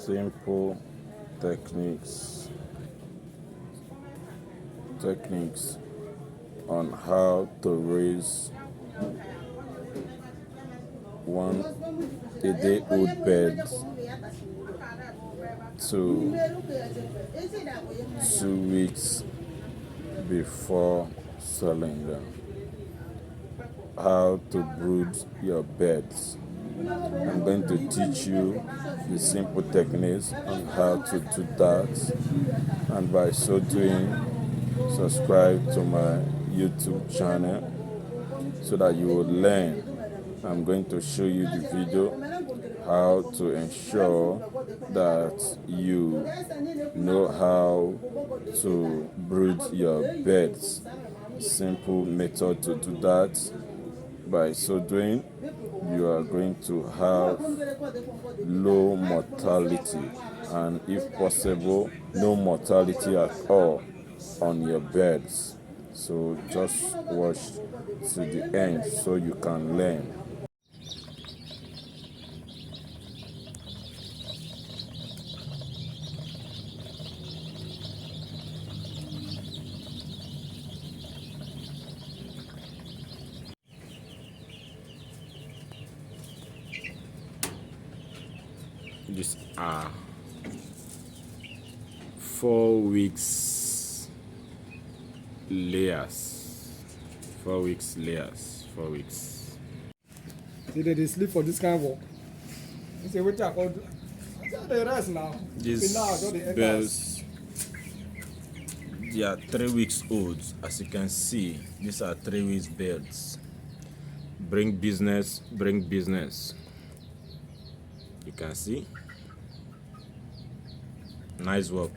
simple techniques on how to raise a day old bird to 2 weeks before selling them. How to brood your birds. I'm going to teach you the simple techniques on how to do that, and by so doing, subscribe to my YouTube channel so that you will learn. I'm going to show you the video how to ensure that you know how to brood your birds. Simple method to do that. By so doing, you are going to have low mortality, and if possible, no mortality at all on your birds. So just watch to the end so you can learn. These are 4 weeks layers. 4 weeks layers. 4 weeks. See, they sleep for this kind of work. You say, what I call the rest now. These birds, they are 3 weeks old. As you can see, these are 3 weeks birds. Bring business, bring business. You can see. Nice work.